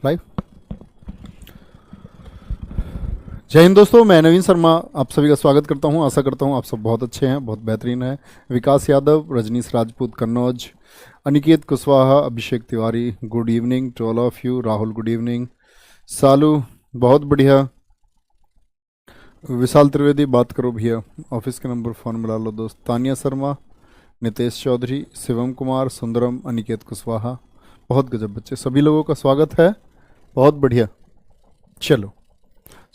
Live. जय हिंद दोस्तों, मैं नवीन शर्मा आप सभी का स्वागत करता हूं। आशा करता हूं आप सब बहुत अच्छे हैं, बहुत बेहतरीन है। Vikas Yadav, Rajneesh Rajput Kannauj, Aniket Kushwaha, Abhishek Tiwari, good evening to all of you. Rahul good evening. Salu बहुत बढ़िया। विशाल त्रिवेदी बात करो भैया, ऑफिस के नंबर फ़ोन मिला लो दोस्त। तानिया शर्मा, नितेश चौधरी, शिवम कुमार, सुंदरम, अनिकेत कुशवाहा, बहुत गजब बच्चे, सभी लोगों का स्वागत है। बहुत बढ़िया। चलो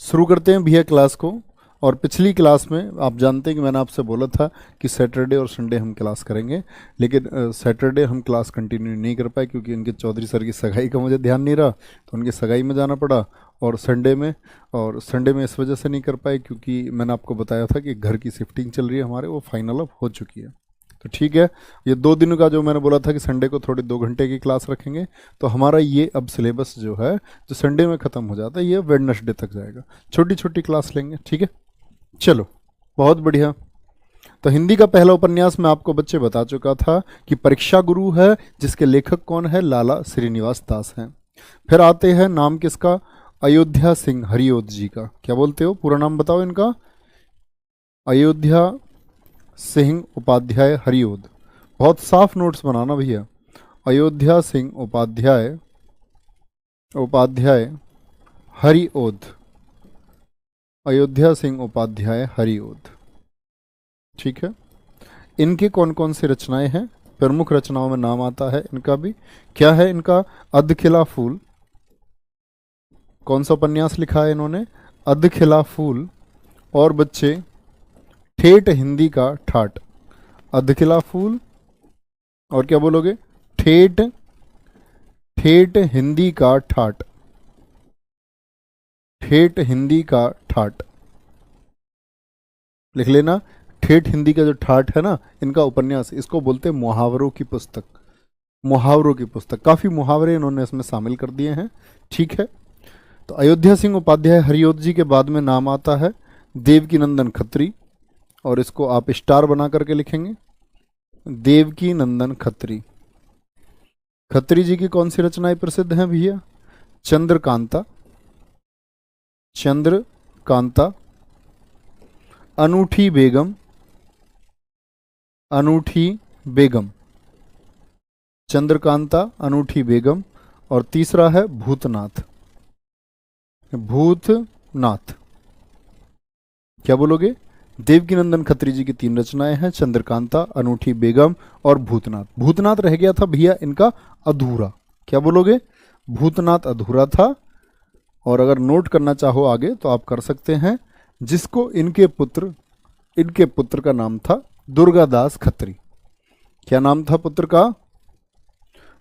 शुरू करते हैं भैया क्लास को। और पिछली क्लास में आप जानते हैं कि मैंने आपसे बोला था कि सैटरडे और संडे हम क्लास करेंगे, लेकिन सैटरडे हम क्लास कंटिन्यू नहीं कर पाए क्योंकि उनके चौधरी सर की सगाई का मुझे ध्यान नहीं रहा, तो उनकी सगाई में जाना पड़ा। और संडे में इस वजह से नहीं कर पाए क्योंकि मैंने आपको बताया था कि घर की शिफ्टिंग चल रही है हमारे, वो फाइनल अब हो चुकी है। तो ठीक है, ये 2 दिनों का जो मैंने बोला था कि संडे को थोड़ी 2 घंटे की क्लास रखेंगे, तो हमारा ये अब सिलेबस जो है जो संडे में ख़त्म हो जाता है, ये वेडनेसडे तक जाएगा। छोटी छोटी क्लास लेंगे, ठीक है। चलो बहुत बढ़िया। तो हिंदी का पहला उपन्यास मैं आपको बच्चे बता चुका था कि परीक्षा गुरु है, जिसके लेखक कौन है? लाला श्रीनिवास दास हैं। फिर आते हैं, नाम किसका? अयोध्या सिंह हरिओद जी का। क्या बोलते हो, पूरा नाम बताओ इनका? अयोध्या सिंह उपाध्याय हरिओद। बहुत साफ नोट्स बनाना भैया। अयोध्या सिंह उपाध्याय हरिओद। अयोध्या सिंह उपाध्याय हरिओद, ठीक है। इनके कौन कौन सी रचनाएं हैं? प्रमुख रचनाओं में नाम आता है इनका भी। क्या है इनका? अधखिला फूल। कौन सा उपन्यास लिखा है इन्होंने? अधखिला फूल। और बच्चे ठेठ हिंदी का ठाट। अधखिला फूल और क्या बोलोगे? ठेठ हिंदी का ठाट। ठेठ हिंदी का ठाट लिख लेना। ठेठ हिंदी का जो ठाट है ना, इनका उपन्यास, इसको बोलते हैं मुहावरों की पुस्तक। मुहावरों की पुस्तक, काफ़ी मुहावरे इन्होंने इसमें शामिल कर दिए हैं, ठीक है। तो अयोध्या सिंह उपाध्याय हरिओद जी के बाद में नाम आता है देवकी नंदन खत्री, और इसको आप स्टार बना करके लिखेंगे। देवकी नंदन खत्री। खत्री जी की कौन सी रचनाएं प्रसिद्ध हैं भैया? चंद्रकांता, चंद्रकांता, अनूठी बेगम, अनूठी बेगम, चंद्रकांता, अनूठी बेगम। और तीसरा है भूतनाथ। भूतनाथ, क्या बोलोगे? देवकीनंदन खत्री जी की 3 रचनाएं हैं, चंद्रकांता, अनूठी बेगम और भूतनाथ। भूतनाथ रह गया था भैया इनका अधूरा। क्या बोलोगे? भूतनाथ अधूरा था। और अगर नोट करना चाहो आगे तो आप कर सकते हैं, जिसको इनके पुत्र का नाम था दुर्गादास खत्री। क्या नाम था पुत्र का?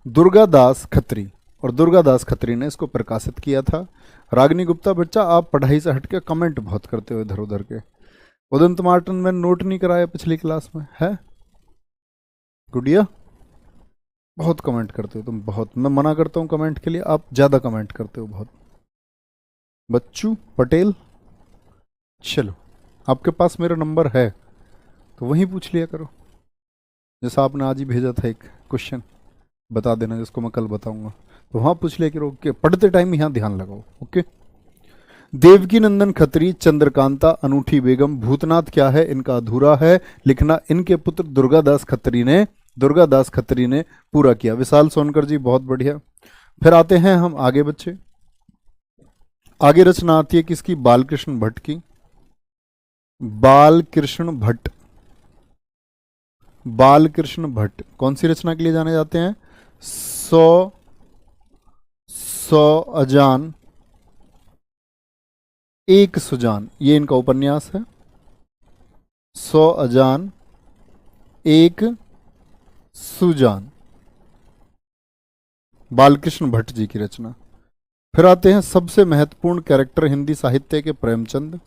दुर्गादास खत्री। और दुर्गादास खत्री ने इसको प्रकाशित किया था। रागिनी गुप्ता, बच्चा आप पढ़ाई से हटके कमेंट बहुत करते हो इधर उधर के। उदंत मार्टन मैंने नोट नहीं कराया पिछली क्लास में, है गुड़िया? बहुत कमेंट करते हो तुम, बहुत। मैं मना करता हूँ कमेंट के लिए, आप ज़्यादा कमेंट करते हो बहुत। बच्चू पटेल, चलो आपके पास मेरा नंबर है तो वहीं पूछ लिया करो। जैसा आपने आज ही भेजा था एक क्वेश्चन, बता देना, जिसको मैं कल बताऊंगा, तो वहाँ पूछ लिया करो। ओके, पढ़ते टाइम यहाँ ध्यान लगाओ। ओके। देवकी नंदन खत्री, चंद्रकांता, अनूठी बेगम, भूतनाथ क्या है? इनका अधूरा है। लिखना इनके पुत्र दुर्गादास खत्री ने पूरा किया। विशाल सोनकर जी बहुत बढ़िया। फिर आते हैं हम आगे बच्चे। आगे रचना आती है किसकी? बालकृष्ण भट्ट की। बालकृष्ण भट्ट कौन सी रचना के लिए जाने जाते हैं? 100 अजान एक सुजान, ये इनका उपन्यास है। 100 अजान एक सुजान, बालकृष्ण भट्ट जी की रचना। फिर आते हैं सबसे महत्वपूर्ण कैरेक्टर हिंदी साहित्य के, प्रेमचंद।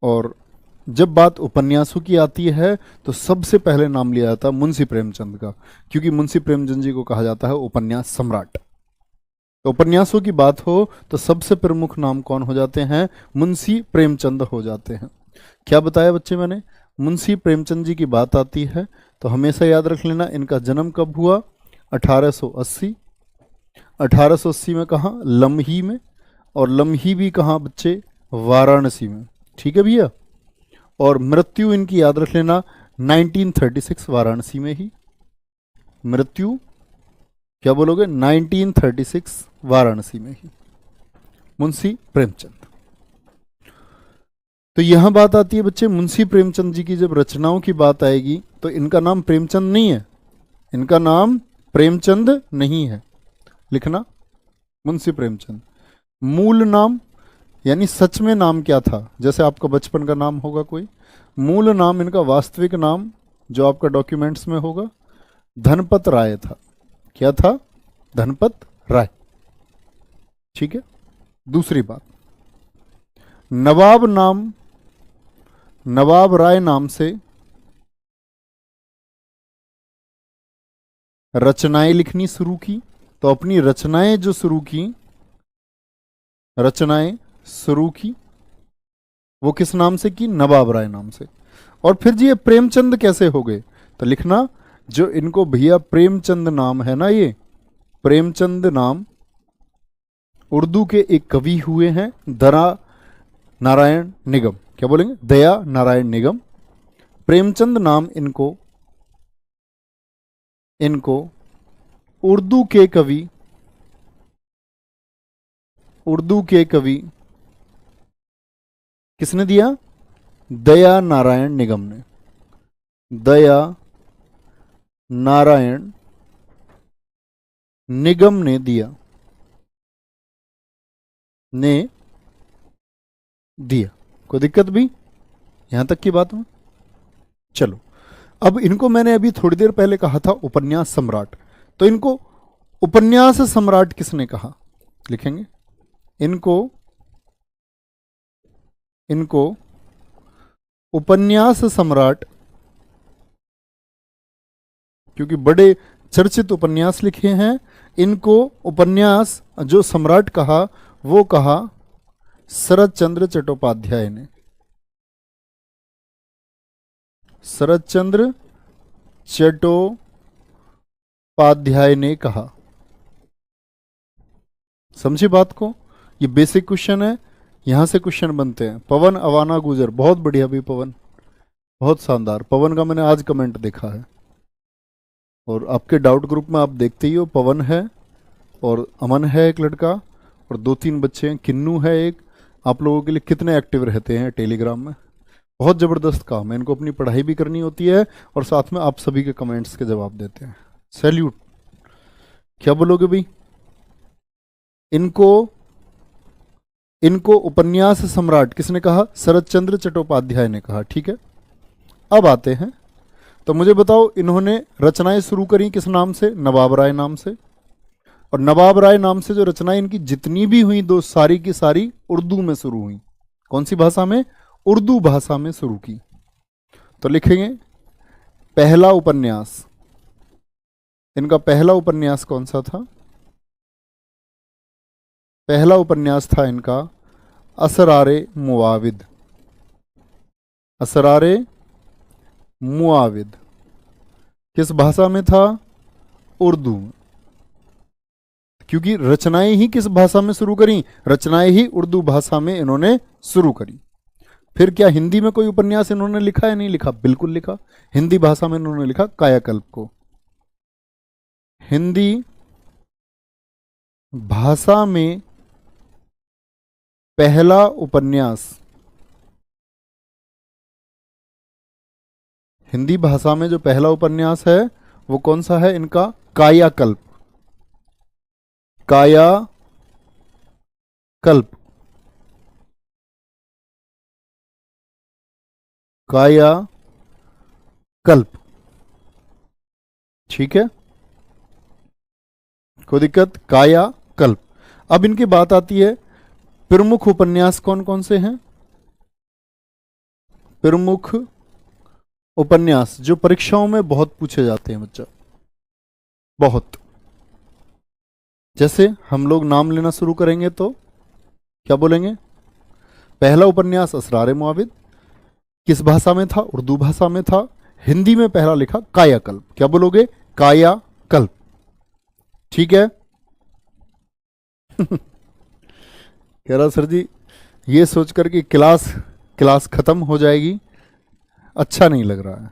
और जब बात उपन्यासों की आती है तो सबसे पहले नाम लिया जाता है मुंशी प्रेमचंद का, क्योंकि मुंशी प्रेमचंद जी को कहा जाता है उपन्यास सम्राट। तो उपन्यासों की बात हो तो सबसे प्रमुख नाम कौन हो जाते हैं? मुंशी प्रेमचंद हो जाते हैं। क्या बताया बच्चे मैंने? मुंशी प्रेमचंद जी की बात आती है तो हमेशा याद रख लेना इनका जन्म कब हुआ? 1880। 1880 में कहाँ, लम्ही में, और लम्ही भी कहाँ बच्चे, वाराणसी में। ठीक है भैया। और मृत्यु इनकी याद रख लेना 1936 वाराणसी में ही। मृत्यु क्या बोलोगे, 1936 वाराणसी में ही, मुंशी प्रेमचंद। तो यहां बात आती है बच्चे मुंशी प्रेमचंद जी की, जब रचनाओं की बात आएगी तो इनका नाम प्रेमचंद नहीं है, इनका नाम प्रेमचंद नहीं है, लिखना मुंशी प्रेमचंद। मूल नाम यानी सच में नाम क्या था, जैसे आपका बचपन का नाम होगा कोई, मूल नाम इनका वास्तविक नाम जो आपका डॉक्यूमेंट्स में होगा धनपत राय था। क्या था, धनपत राय। ठीक है। दूसरी बात, नवाब नाम, नवाब राय नाम से रचनाएं लिखनी शुरू की, तो अपनी रचनाएं जो शुरू की, रचनाएं शुरू की वो किस नाम से की, नवाब राय नाम से। और फिर जी ये प्रेमचंद कैसे हो गए, तो लिखना जो इनको भैया प्रेमचंद नाम है ना, ये प्रेमचंद नाम उर्दू के एक कवि हुए हैं, दरा नारायण निगम। क्या बोलेंगे, दया नारायण निगम। प्रेमचंद नाम इनको उर्दू के कवि, उर्दू के कवि किसने दिया, दया नारायण निगम ने, दया नारायण निगम ने दिया, कोई दिक्कत भी यहां तक की बात में। चलो, अब इनको मैंने अभी थोड़ी देर पहले कहा था उपन्यास सम्राट, तो इनको उपन्यास सम्राट किसने कहा, लिखेंगे इनको उपन्यास सम्राट, क्योंकि बड़े चर्चित उपन्यास लिखे हैं, इनको उपन्यास जो सम्राट कहा वो कहा शरद चंद्र चट्टोपाध्याय ने, शरद चंद्र चट्टोपाध्याय ने कहा। समझी बात को, ये बेसिक क्वेश्चन है, यहां से क्वेश्चन बनते हैं। पवन अवाना गुजर, बहुत बढ़िया भी पवन, बहुत शानदार। पवन का मैंने आज कमेंट देखा है, और आपके डाउट ग्रुप में आप देखते ही हो, पवन है और अमन है एक लड़का, और 2-3 बच्चे हैं, किन्नू है एक। आप लोगों के लिए कितने एक्टिव रहते हैं टेलीग्राम में, बहुत ज़बरदस्त काम है। इनको अपनी पढ़ाई भी करनी होती है और साथ में आप सभी के कमेंट्स के जवाब देते हैं। सैल्यूट। क्या बोलोगे भाई, इनको उपन्यास सम्राट किसने कहा, शरद चंद्र चट्टोपाध्याय ने कहा। ठीक है, अब आते हैं, तो मुझे बताओ इन्होंने रचनाएं शुरू करी किस नाम से, नवाब राय नाम से। और नवाब राय नाम से जो रचनाएं इनकी जितनी भी हुई, दो सारी की सारी उर्दू में शुरू हुई। कौन सी भाषा में, उर्दू भाषा में शुरू की। तो लिखेंगे पहला उपन्यास, इनका पहला उपन्यास कौन सा था, पहला उपन्यास था इनका असरारे मुआविद। असरारे मुआविद किस भाषा में था, उर्दू में। क्योंकि रचनाएं ही किस भाषा में शुरू करी, रचनाएं ही उर्दू भाषा में इन्होंने शुरू करी। फिर क्या हिंदी में कोई उपन्यास इन्होंने लिखा या नहीं लिखा, बिल्कुल लिखा। हिंदी भाषा में इन्होंने लिखा कायाकल्प को। हिंदी भाषा में पहला उपन्यास, हिंदी भाषा में जो पहला उपन्यास है वो कौन सा है इनका, कायाकल्प। कायाकल्प, कायाकल्प। ठीक है, कोई दिक्कत, कायाकल्प। अब इनकी बात आती है प्रमुख उपन्यास कौन कौन से हैं, प्रमुख उपन्यास जो परीक्षाओं में बहुत पूछे जाते हैं बच्चा, बहुत। जैसे हम लोग नाम लेना शुरू करेंगे तो क्या बोलेंगे, पहला उपन्यास असरारे मुआविद किस भाषा में था, उर्दू भाषा में था। हिंदी में पहला लिखा कायाकल्प। क्या बोलोगे, कायाकल्प। ठीक है, कह रहा सर जी ये सोचकर कि क्लास क्लास खत्म हो जाएगी अच्छा नहीं लग रहा है।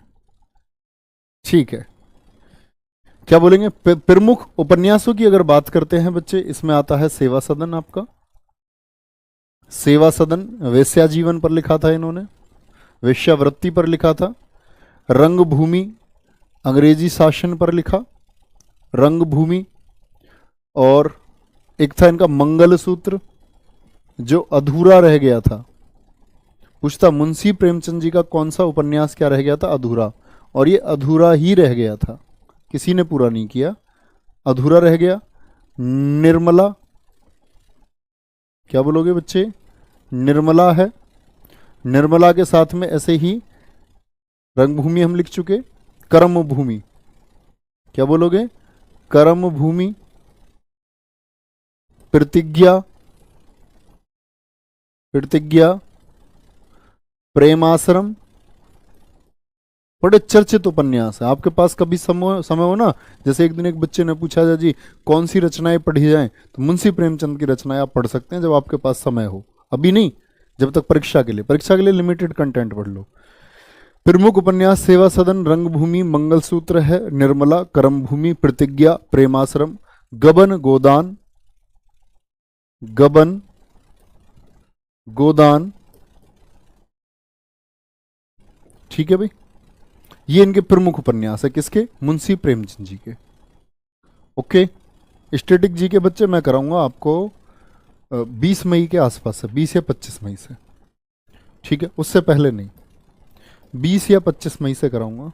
ठीक है, क्या बोलेंगे? प्रमुख उपन्यासों की अगर बात करते हैं बच्चे, इसमें आता है सेवा सदन। आपका सेवा सदन वेश्या जीवन पर लिखा था इन्होंने, वेश्यावृत्ति पर लिखा था। रंगभूमि अंग्रेजी शासन पर लिखा, रंगभूमि। और एक था इनका मंगलसूत्र, जो अधूरा रह गया था। पूछता मुंशी प्रेमचंद जी का कौन सा उपन्यास क्या रह गया था? अधूरा। और ये अधूरा ही रह गया था, किसी ने पूरा नहीं किया, अधूरा रह गया। निर्मला, क्या बोलोगे बच्चे? निर्मला है। निर्मला के साथ में ऐसे ही रंगभूमि हम लिख चुके। कर्म भूमि, क्या बोलोगे? कर्म भूमि। प्रतिज्ञा, प्रतिज्ञा। प्रेमाश्रम, बड़े चर्चित उपन्यास है। आपके पास कभी समय हो ना, जैसे एक दिन एक बच्चे ने पूछा था जी कौन सी रचनाएं पढ़ी जाएं, तो मुंशी प्रेमचंद की रचनाएं आप पढ़ सकते हैं जब आपके पास समय हो, अभी नहीं, जब तक परीक्षा के लिए लिमिटेड कंटेंट पढ़ लो। प्रमुख उपन्यास सेवा सदन, रंगभूमि, मंगलसूत्र है, निर्मला, कर्मभूमि, प्रतिज्ञा, प्रेमाश्रम, गबन गोदान, गबन गोदान। ठीक है भाई, ये इनके प्रमुख उपन्यास है, किसके? मुंशी प्रेमचंद जी के। ओके, स्टैटिक जी के बच्चे मैं कराऊंगा आपको 20 मई के आसपास से, 20 या 25 मई से। ठीक है, उससे पहले नहीं, 20 या 25 मई से कराऊंगा।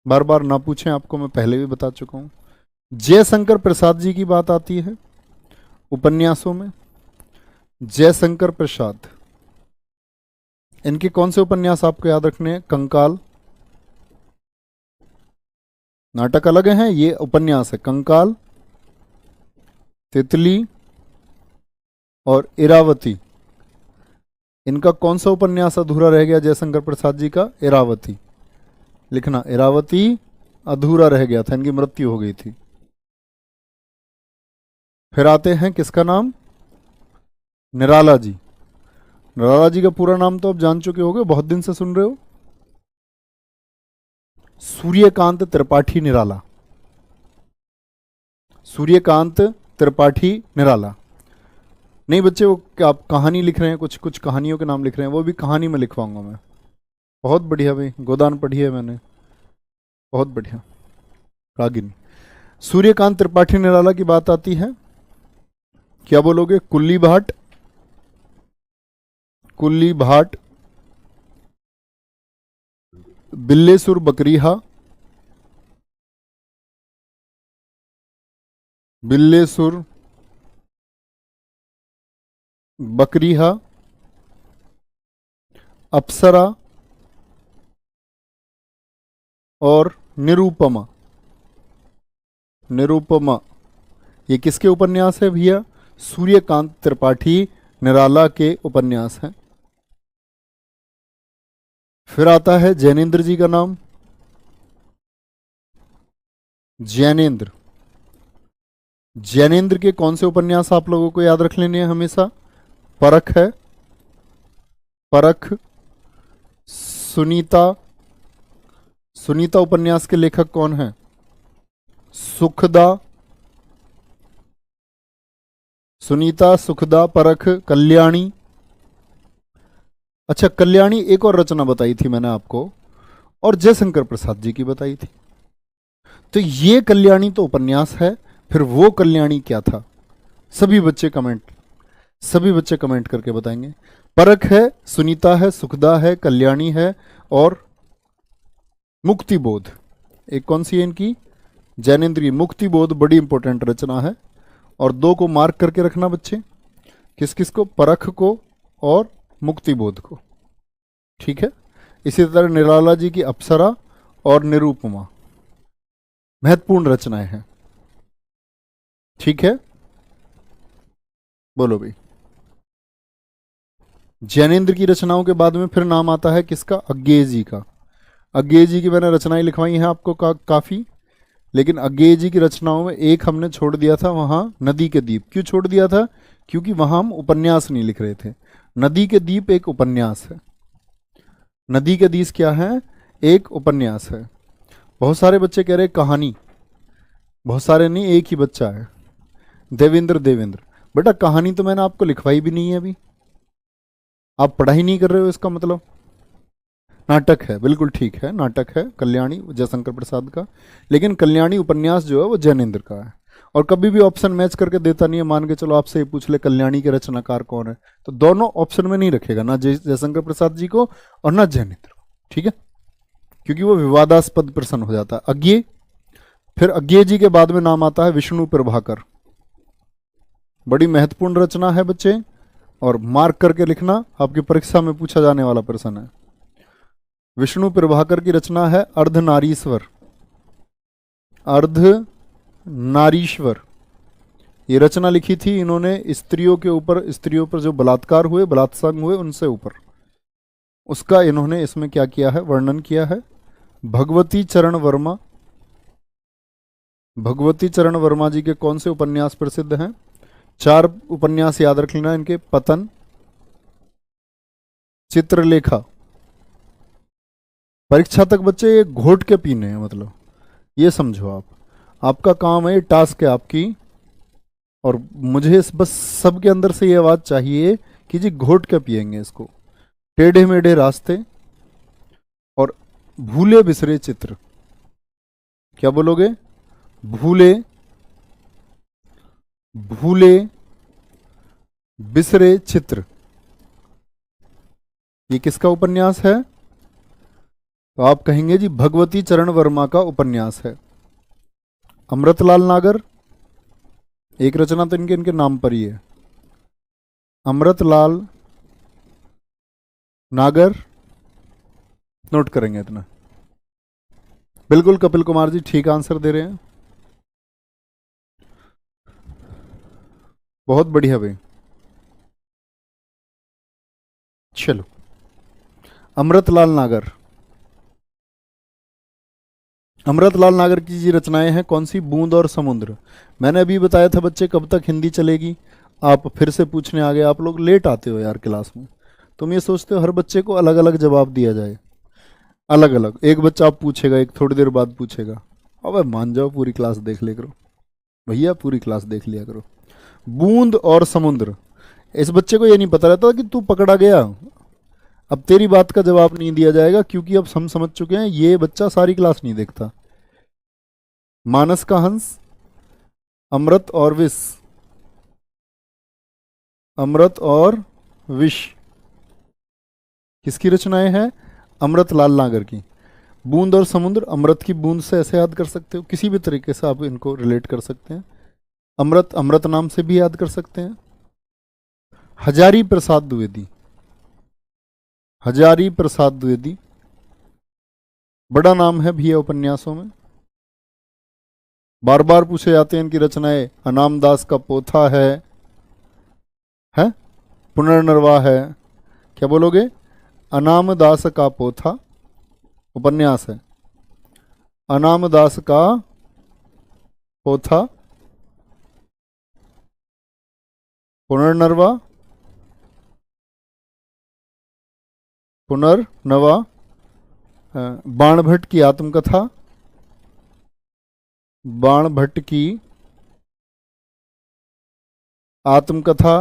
बार बार ना पूछें, आपको मैं पहले भी बता चुका हूं। जयशंकर प्रसाद जी की बात आती है उपन्यासों में। जयशंकर प्रसाद, इनके कौन से उपन्यास आपको याद रखने हैं? कंकाल, नाटक अलग हैं, ये उपन्यास है। कंकाल, तितली और इरावती। इनका कौन सा उपन्यास अधूरा रह गया जयशंकर प्रसाद जी का? इरावती। लिखना, इरावती अधूरा रह गया था, इनकी मृत्यु हो गई थी। फिर आते हैं किसका नाम? निराला जी। निराला जी का पूरा नाम तो आप जान चुके होंगे, बहुत दिन से सुन रहे हो। सूर्यकांत त्रिपाठी निराला, सूर्यकांत त्रिपाठी निराला। नहीं बच्चे, वो क्या आप कहानी लिख रहे हैं, कुछ कुछ कहानियों के नाम लिख रहे हैं, वो भी कहानी में लिखवाऊंगा मैं। बहुत बढ़िया भाई, गोदान पढ़ी है मैंने, बहुत बढ़िया। रागिनी। सूर्यकांत त्रिपाठी निराला की बात आती है, क्या बोलोगे? कुल्ली भाट, कुल्ली भाट, बिल्लेसुर बकरीहा, बिल्लेसुर बकरीहा, अप्सरा और निरूपमा। निरूपमा, ये किसके उपन्यास है भैया? सूर्यकांत त्रिपाठी निराला के उपन्यास हैं। फिर आता है जैनेन्द्र जी का नाम। जैनेन्द्र, जैनेन्द्र के कौन से उपन्यास आप लोगों को याद रख लेने हैं हमेशा? परख है, परख। सुनीता, सुनीता उपन्यास के लेखक कौन है? सुखदा, सुनीता, सुखदा, परख, कल्याणी। अच्छा, कल्याणी एक और रचना बताई थी मैंने आपको, और जयशंकर प्रसाद जी की बताई थी। तो ये कल्याणी तो उपन्यास है, फिर वो कल्याणी क्या था? सभी बच्चे कमेंट, सभी बच्चे कमेंट करके बताएंगे। परख है, सुनीता है, सुखदा है, कल्याणी है, और मुक्तिबोध। एक कौन सी है इनकी? जैनेन्द्र की मुक्तिबोध बड़ी इंपॉर्टेंट रचना है। और दो को मार्क करके रखना बच्चे, किस किस को? परख को और मुक्तिबोध को। ठीक है, इसी तरह निराला जी की अप्सरा और निरूपमा महत्वपूर्ण रचनाएं हैं। ठीक है, बोलो भाई। जैनेन्द्र की रचनाओं के बाद में फिर नाम आता है किसका? अज्ञेय जी का। अज्ञेय जी की मैंने रचनाएं लिखवाई हैं आपको काफी, लेकिन अज्ञेय जी की रचनाओं में एक हमने छोड़ दिया था, वहां नदी के द्वीप। क्यों छोड़ दिया था? क्योंकि वहां हम उपन्यास नहीं लिख रहे थे। नदी के द्वीप एक उपन्यास है। नदी के द्वीप क्या है? एक उपन्यास है। बहुत सारे बच्चे कह रहे कहानी, बहुत सारे नहीं, एक ही बच्चा है, देवेंद्र देवेंद्र। बेटा कहानी तो मैंने आपको लिखवाई भी नहीं है अभी, आप पढ़ाई नहीं कर रहे हो, इसका मतलब नाटक है। बिल्कुल ठीक है, नाटक है कल्याणी जयशंकर प्रसाद का, लेकिन कल्याणी उपन्यास जो है वो जैनेन्द्र का है। और कभी भी ऑप्शन मैच करके देता नहीं है। मान के चलो आपसे ये पूछ ले कल्याणी के रचनाकार कौन है, तो दोनों ऑप्शन में नहीं रखेगा, ना जयशंकर प्रसाद जी को और ना जैनेन्द्र को, ठीक है, क्योंकि वो विवादास्पद प्रश्न हो जाता है। अज्ञेय, फिर अज्ञेय जी के बाद में नाम आता है विष्णु प्रभाकर। बड़ी महत्वपूर्ण रचना है बच्चे, और मार्क करके लिखना, आपकी परीक्षा में पूछा जाने वाला प्रश्न है। विष्णु प्रभाकर की रचना है अर्धनारीश्वर। अर्धनारीश्वर ये रचना लिखी थी इन्होंने स्त्रियों के ऊपर, स्त्रियों पर जो बलात्कार हुए, बलात्संग हुए, उनसे ऊपर, उसका इन्होंने इसमें क्या किया है, वर्णन किया है। भगवती चरण वर्मा, भगवती चरण वर्मा जी के कौन से उपन्यास प्रसिद्ध हैं? 4 उपन्यास याद रख लेना इनके, पतन, चित्रलेखा। परीक्षा तक बच्चे ये घोट के पीने हैं, मतलब ये समझो आप, आपका काम है, ये टास्क है आपकी। और मुझे बस सबके अंदर से ये आवाज चाहिए कि जी घोट के पिएंगे इसको। टेढ़े मेढ़े रास्ते और भूले बिसरे चित्र। क्या बोलोगे? भूले भूले बिसरे चित्र, ये किसका उपन्यास है? तो आप कहेंगे जी भगवती चरण वर्मा का उपन्यास है। अमृतलाल नागर, एक रचना तो इनके इनके नाम पर ही है, अमृतलाल नागर, नोट करेंगे इतना। बिल्कुल कपिल कुमार जी ठीक आंसर दे रहे हैं, बहुत बढ़िया भाई। चलो, अमृतलाल नागर, अमृतलाल नागर की जी रचनाएं हैं कौन सी? बूंद और समुद्र। मैंने अभी बताया था बच्चे कब तक हिंदी चलेगी, आप फिर से पूछने आ गए। आप लोग लेट आते हो यार क्लास में, तुम ये सोचते हो हर बच्चे को अलग अलग जवाब दिया जाए, अलग अलग। एक बच्चा आप पूछेगा, एक थोड़ी देर बाद पूछेगा। अबे मान जाओ, पूरी क्लास देख लिया करो भैया, पूरी क्लास देख लिया करो। बूंद और समुद्र, इस बच्चे को ये नहीं पता रहता कि तू पकड़ा गया, अब तेरी बात का जवाब नहीं दिया जाएगा, क्योंकि अब हम समझ चुके हैं ये बच्चा सारी क्लास नहीं देखता। मानस का हंस, अमृत और विष, अमृत और विष किसकी रचनाएं हैं? अमृतलाल नागर की। बूंद और समुद्र, अमृत की बूंद से ऐसे याद कर सकते हो, किसी भी तरीके से आप इनको रिलेट कर सकते हैं। अमृत, अमृत नाम से भी याद कर सकते हैं। हजारी प्रसाद द्विवेदी, हजारी प्रसाद द्विवेदी बड़ा नाम है भैया उपन्यासों में, बार बार पूछे जाते हैं इनकी रचनाएं। अनाम दास का पोथा है, पुनर्नरवा है। क्या बोलोगे? अनाम दास का पोथा उपन्यास है, अनाम दास का पोथा, पुनर्नरवा, पुनर्नवा, बाणभट्ट की आत्मकथा, बाणभट्ट की आत्मकथा,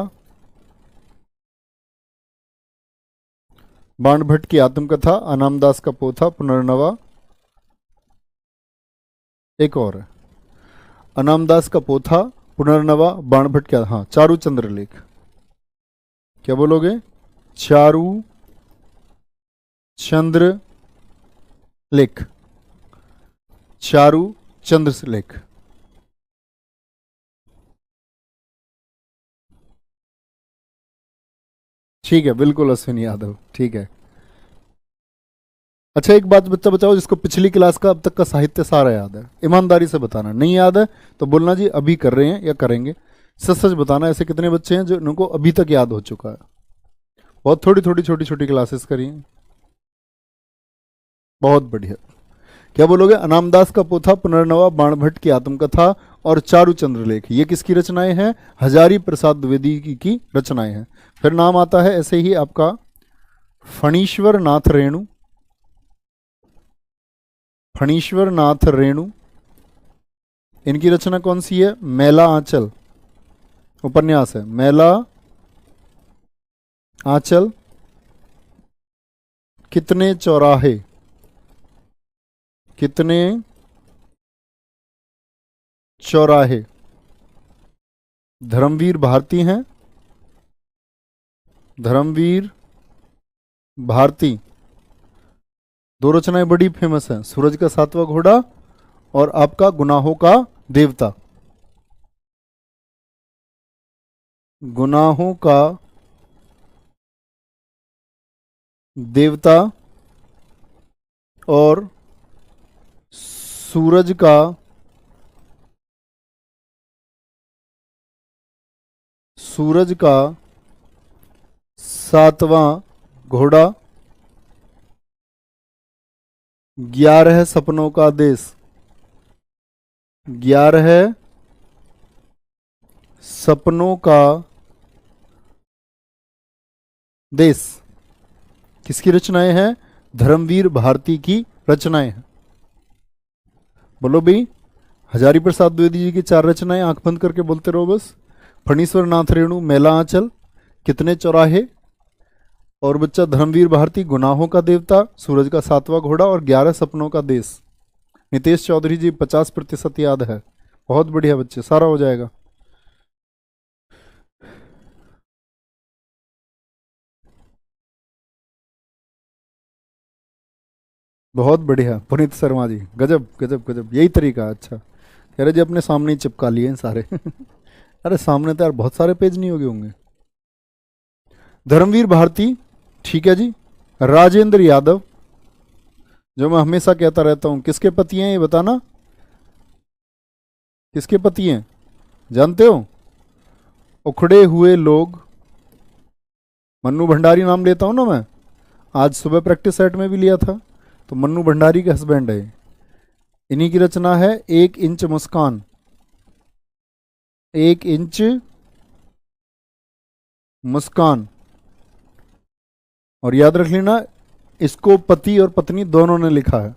बाणभट्ट की आत्मकथा, अनामदास का पोथा, पुनर्नवा। एक और है, अनामदास का पोथा, पुनर्नवा, बाणभट्ट क्या, हाँ, चारू चंद्र लेख। क्या बोलोगे? चारू चंद्र लेख, चारू चंद्र लेख। ठीक है, बिल्कुल अश्विनी यादव, ठीक है। अच्छा एक बात बच्चा बताओ, जिसको पिछली क्लास का अब तक का साहित्य सारा याद है, ईमानदारी से बताना। नहीं याद है तो बोलना जी अभी कर रहे हैं या करेंगे, सच सच बताना। ऐसे कितने बच्चे हैं जो उनको अभी तक याद हो चुका है? बहुत थोड़ी थोड़ी छोटी छोटी क्लासेस करी हैं, बहुत बढ़िया। क्या बोलोगे? अनामदास का पोथा, पुनर्नवा, बाणभट्ट की आत्मकथा और चारुचंद्र लेख, ये किसकी रचनाएं हैं? हजारी प्रसाद द्विवेदी की रचनाएं हैं। फिर नाम आता है ऐसे ही आपका फणीश्वर नाथ रेणु, फणीश्वर नाथ रेणु, इनकी रचना कौन सी है? मैला आंचल उपन्यास है, मैला आंचल, कितने चौराहे, कितने चौराहे। धर्मवीर भारती हैं, धर्मवीर भारती, दो रचनाएं बड़ी फेमस हैं, सूरज का सातवां घोड़ा और आपका गुनाहों का देवता। गुनाहों का देवता और सूरज का सातवां घोड़ा, 11 सपनों का देश, 11 सपनों का देश किसकी रचनाएं हैं? धर्मवीर भारती की रचनाएं हैं। बोलो भाई, हजारी प्रसाद द्विवेदी जी की 4 रचनाएं, आंख बंद करके बोलते रहो बस। फणीश्वर नाथ रेणु, मैला आंचल, कितने चौराहे, और बच्चा धर्मवीर भारती गुनाहों का देवता, सूरज का सातवां घोड़ा और 11 सपनों का देश। नितेश चौधरी जी 50% याद है, बहुत बढ़िया बच्चे, सारा हो जाएगा। बहुत बढ़िया पुनीत शर्मा जी, गजब गजब गजब, यही तरीका। अच्छा कह रहे जी अपने सामने ही चिपका लिए हैं सारे अरे सामने तो यार बहुत सारे पेज नहीं होंगे। धर्मवीर भारती, ठीक है जी। राजेंद्र यादव, जो मैं हमेशा कहता रहता हूं, किसके पति हैं ये बताना, किसके पति हैं जानते हो? उखड़े हुए लोग, मन्नू भंडारी नाम लेता हूं ना मैं, आज सुबह प्रैक्टिस सेट में भी लिया था, तो मन्नू भंडारी के हस्बैंड है। इन्हीं की रचना है 1 इंच मुस्कान, 1 इंच मुस्कान। और याद रख लेना, इसको पति और पत्नी दोनों ने लिखा है,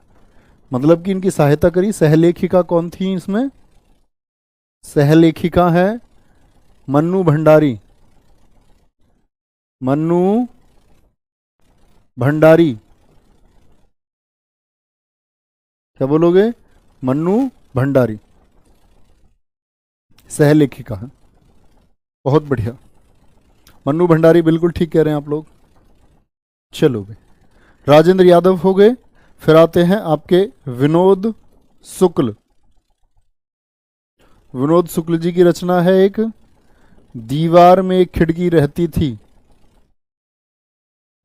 मतलब कि इनकी सहायता करी। सहलेखिका कौन थी इसमें? सहलेखिका है मन्नू भंडारी, मन्नू भंडारी। क्या बोलोगे? मन्नू भंडारी सहलेखिका है, बहुत बढ़िया। मन्नू भंडारी बिल्कुल ठीक कह रहे हैं आप लोग। चलो भाई, राजेंद्र यादव हो गए। फिर आते हैं आपके विनोद शुक्ल। विनोद शुक्ल जी की रचना है एक, दीवार में एक खिड़की रहती थी,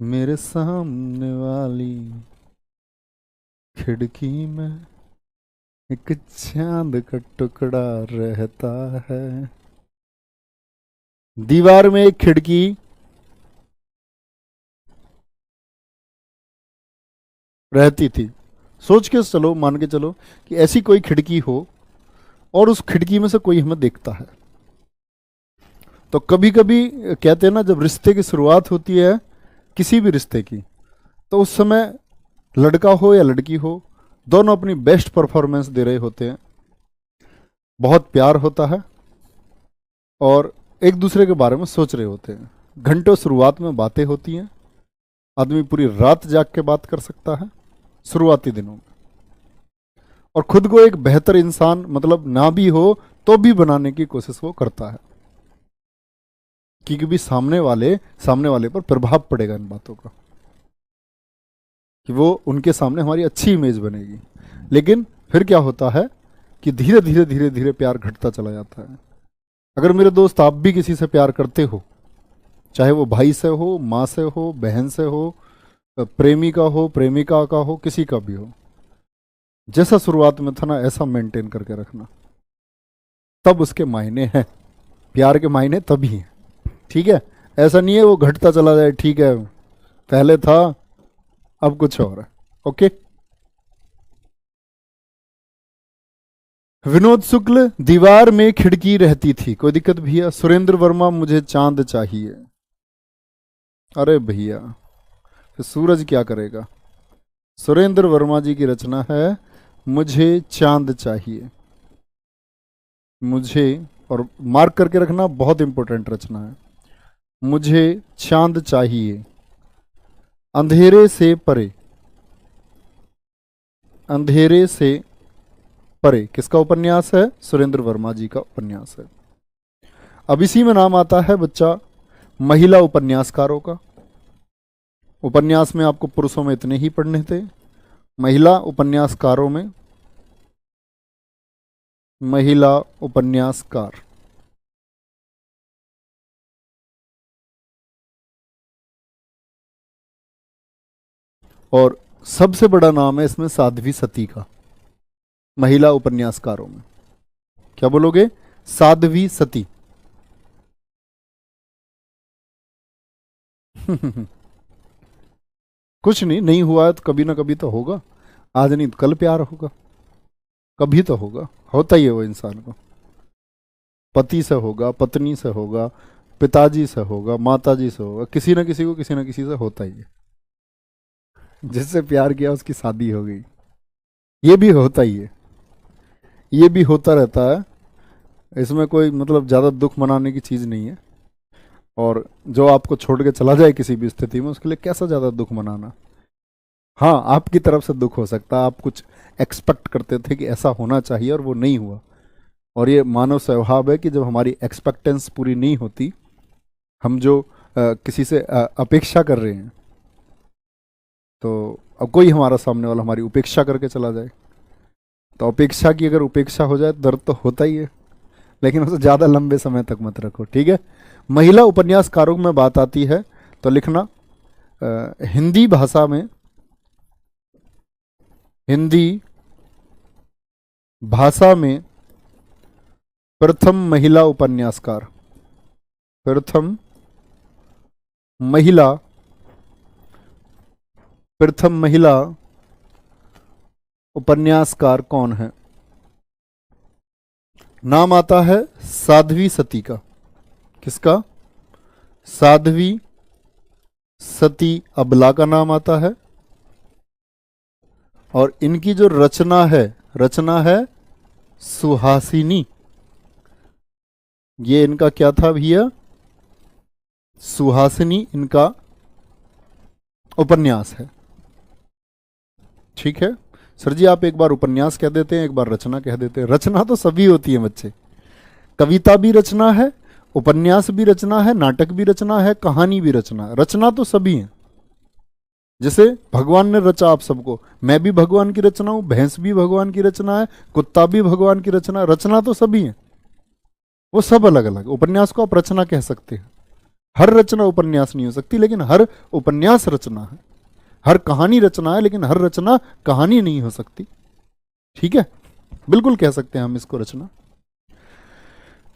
मेरे सामने वाली खिड़की में एक चांद का टुकड़ा रहता है। दीवार में एक खिड़की रहती थी। सोच के चलो, मान के चलो कि ऐसी कोई खिड़की हो और उस खिड़की में से कोई हमें देखता है। तो कभी कभी कहते हैं ना, जब रिश्ते की शुरुआत होती है किसी भी रिश्ते की, तो उस समय लड़का हो या लड़की हो, दोनों अपनी बेस्ट परफॉर्मेंस दे रहे होते हैं, बहुत प्यार होता है और एक दूसरे के बारे में सोच रहे होते हैं। घंटों शुरुआत में बातें होती हैं, आदमी पूरी रात जाग के बात कर सकता है शुरुआती दिनों में, और खुद को एक बेहतर इंसान, मतलब ना भी हो तो भी बनाने की कोशिश वो करता है, क्योंकि भी सामने वाले पर प्रभाव पड़ेगा इन बातों का, कि वो उनके सामने हमारी अच्छी इमेज बनेगी। लेकिन फिर क्या होता है कि धीरे धीरे धीरे धीरे प्यार घटता चला जाता है। अगर मेरे दोस्त आप भी किसी से प्यार करते हो, चाहे वो भाई से हो, माँ से हो, बहन से हो, प्रेमी का हो, प्रेमिका का हो, किसी का भी हो, जैसा शुरुआत में था ना ऐसा मेंटेन करके रखना, तब उसके मायने हैं। प्यार के मायने तभी हैं, ठीक है? ऐसा नहीं है वो घटता चला जाए, ठीक है पहले था अब कुछ और है। ओके। विनोद शुक्ल, दीवार में खिड़की रहती थी। कोई दिक्कत भैया? सुरेंद्र वर्मा, मुझे चांद चाहिए। अरे भैया, फिर सूरज क्या करेगा? सुरेंद्र वर्मा जी की रचना है मुझे चांद चाहिए। मुझे, और मार्क करके रखना, बहुत इंपॉर्टेंट रचना है। मुझे चांद चाहिए, अंधेरे से परे। अंधेरे से परे किसका उपन्यास है? सुरेंद्र वर्मा जी का उपन्यास है। अब इसी में नाम आता है बच्चा महिला उपन्यासकारों का। उपन्यास में आपको पुरुषों में इतने ही पढ़ने थे, महिला उपन्यासकारों में महिला उपन्यासकार। और सबसे बड़ा नाम है इसमें साध्वी सती का, महिला उपन्यासकारों में। क्या बोलोगे? साध्वी सती। कुछ नहीं, नहीं हुआ है तो कभी ना कभी तो होगा। आज नहीं तो कल प्यार होगा, कभी तो होगा। होता ही है वो इंसान को। पति से होगा, पत्नी से होगा, पिताजी से होगा, माताजी से होगा, किसी ना किसी को किसी ना किसी से होता ही है। जिससे प्यार किया उसकी शादी हो गई, ये भी होता ही है, ये भी होता रहता है। इसमें कोई मतलब ज़्यादा दुख मनाने की चीज़ नहीं है। और जो आपको छोड़ के चला जाए किसी भी स्थिति में, उसके लिए कैसा ज़्यादा दुख मनाना। हाँ, आपकी तरफ से दुख हो सकता है, आप कुछ एक्सपेक्ट करते थे कि ऐसा होना चाहिए और वो नहीं हुआ। और ये मानव स्वभाव है कि जब हमारी एक्सपेक्टेंस पूरी नहीं होती, हम जो किसी से अपेक्षा कर रहे हैं, तो अब कोई हमारा सामने वाला हमारी उपेक्षा करके चला जाए, तो अपेक्षा की अगर उपेक्षा हो जाए दर्द तो होता ही है। लेकिन उसे ज़्यादा लंबे समय तक मत रखो, ठीक है। महिला उपन्यासकारों में बात आती है तो लिखना हिंदी भाषा में, हिंदी भाषा में प्रथम महिला उपन्यासकार, प्रथम महिला, प्रथम महिला उपन्यासकार कौन है? नाम आता है साध्वी सती का। किसका? साध्वी सती अबला का नाम आता है। और इनकी जो रचना है सुहासिनी। ये इनका क्या था भैया? सुहासिनी इनका उपन्यास है। ठीक है सर जी, आप एक बार उपन्यास कह देते हैं, एक बार रचना कह देते हैं। रचना तो सभी होती है बच्चे, कविता भी रचना है, उपन्यास भी रचना है, नाटक भी रचना है, कहानी भी रचना है। रचना तो सभी है। जैसे भगवान ने रचा आप सबको, मैं भी भगवान की रचना हूं, भैंस भी भगवान की रचना है, कुत्ता भी भगवान की रचना है। रचना तो सभी है, वो सब अलग अलग। उपन्यास को आप रचना कह सकते हैं। हर रचना उपन्यास नहीं हो सकती, लेकिन हर उपन्यास रचना है। हर कहानी रचना है, लेकिन हर रचना कहानी नहीं हो सकती। ठीक है, बिल्कुल कह सकते हैं हम इसको रचना।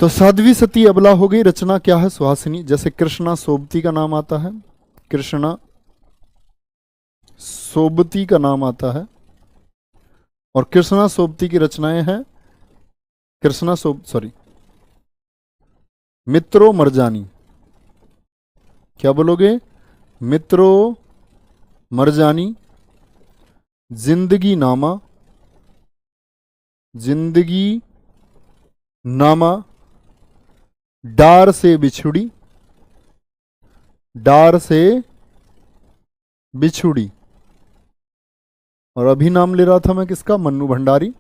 तो साध्वी सती अबला हो गई, रचना क्या है? सुहासिनी। जैसे कृष्णा सोबती का नाम आता है, कृष्णा सोबती का नाम आता है। और कृष्णा सोबती की रचनाएं हैं मित्रो मरजानी। क्या बोलोगे? मित्रो मरजानी, जिंदगी नामा, जिंदगी नामा, डार से बिछुड़ी, डार से बिछुड़ी। और अभी नाम ले रहा था मैं किसका? मन्नू भंडारी।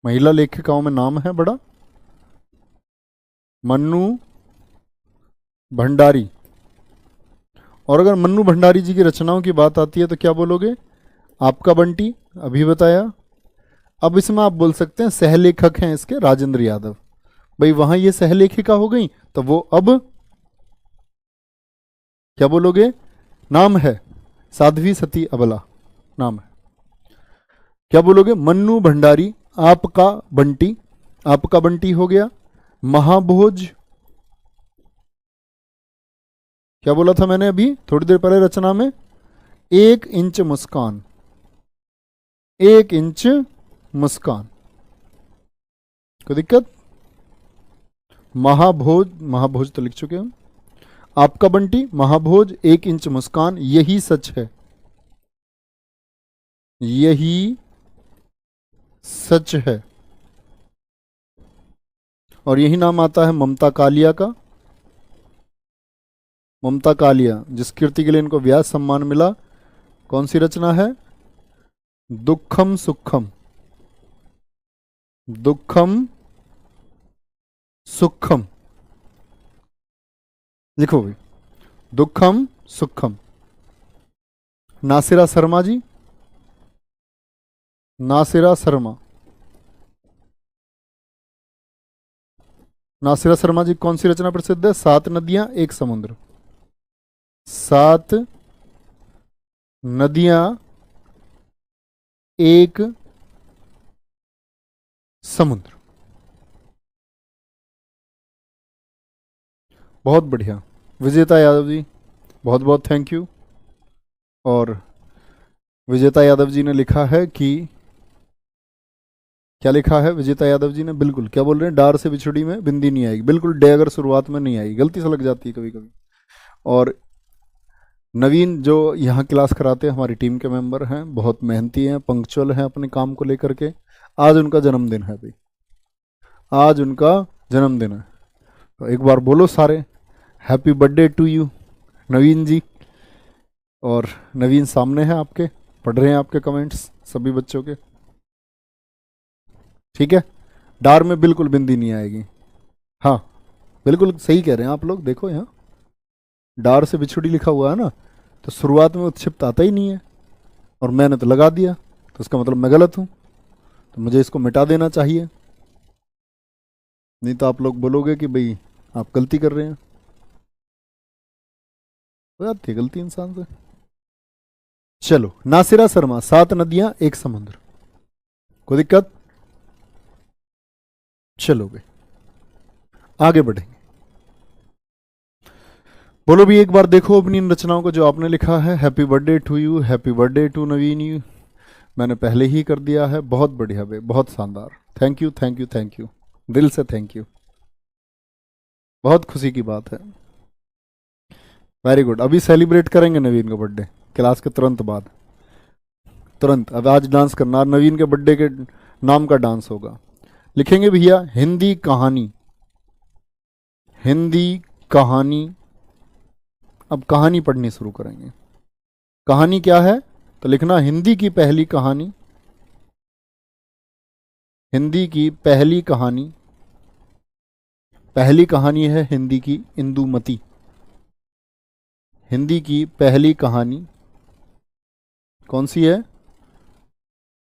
महिला लेखिकाओं में नाम है बड़ा, मन्नू भंडारी। और अगर मन्नू भंडारी जी की रचनाओं की बात आती है तो क्या बोलोगे? आपका बंटी, अभी बताया। अब इसमें आप बोल सकते हैं सहलेखक हैं इसके राजेंद्र यादव। भाई वहां ये सहलेखिका हो गई, तो वो अब क्या बोलोगे? नाम है साध्वी सती अबला, नाम है। क्या बोलोगे? मन्नू भंडारी, आपका बंटी, आपका बंटी हो गया। महाभोज, क्या बोला था मैंने अभी थोड़ी देर पहले रचना में? 1 इंच मुस्कान, 1 इंच मुस्कान। कोई दिक्कत? महाभोज, महाभोज तो लिख चुके हम। आपका बंटी, महाभोज, 1 इंच मुस्कान, यही सच है, यही सच है। और यही नाम आता है ममता कालिया का। ममता कालिया, जिस कीर्ति के लिए इनको व्यास सम्मान मिला, कौन सी रचना है? दुखम सुखम, दुखम सुखम, लिखो भाई, दुखम सुखम। नासिरा शर्मा जी, नासिरा शर्मा, नासिरा शर्मा जी कौन सी रचना प्रसिद्ध है? 7 नदियां एक समुद्र। 7 नदियां एक समुद्र। बहुत बढ़िया विजेता यादव जी, बहुत बहुत थैंक यू। और विजेता यादव जी ने लिखा है कि, क्या लिखा है विजेता यादव जी ने? बिल्कुल, क्या बोल रहे हैं? डार से बिछड़ी में बिंदी नहीं आएगी। बिल्कुल, डे अगर शुरुआत में नहीं आएगी, गलती से लग जाती है कभी कभी। और नवीन जो यहाँ क्लास कराते हैं, हमारी टीम के मेंबर हैं, बहुत मेहनती हैं, पंक्चुअल हैं अपने काम को लेकर के। आज उनका जन्मदिन है भाई, आज उनका जन्मदिन है। तो एक बार बोलो सारे, हैप्पी बर्थडे टू यू नवीन जी। और नवीन सामने है आपके, पढ़ रहे हैं आपके कमेंट्स सभी बच्चों के, ठीक है? डार में बिल्कुल बिंदी नहीं आएगी। हाँ, बिल्कुल सही कह रहे हैं आप लोग। देखो यहाँ डार से बिछुड़ी लिखा हुआ है ना, तो शुरुआत में उत्क्षिप्त आता ही नहीं है, और मैंने तो लगा दिया, तो इसका मतलब मैं गलत हूँ, तो मुझे इसको मिटा देना चाहिए। नहीं तो आप लोग बोलोगे कि भाई आप गलती कर रहे हैं। हो जाती है गलती इंसान से। चलो, नासिरा शर्मा, 7 नदियां एक समुद्र, कोई दिक्कत? चलो भाई आगे बढ़ेंगे। बोलो भी एक बार देखो अपनी इन रचनाओं को जो आपने लिखा है। Happy birthday to you, happy birthday to Naveen you, मैंने पहले ही कर दिया है। बहुत बढ़िया भाई, बहुत शानदार, thank you thank you thank you, दिल से थैंक यू, बहुत खुशी की बात है। Very good. अभी सेलिब्रेट करेंगे नवीन का बर्थडे क्लास के तुरंत बाद, तुरंत। अब आज डांस करना, नवीन के बर्थडे के नाम का डांस होगा। लिखेंगे भैया हिंदी कहानी, हिंदी कहानी। अब कहानी पढ़नी शुरू करेंगे। कहानी क्या है? तो लिखना हिंदी की पहली कहानी, हिंदी की पहली कहानी। पहली कहानी है हिंदी की इंदुमती, हिंदी की पहली कहानी कौन सी है?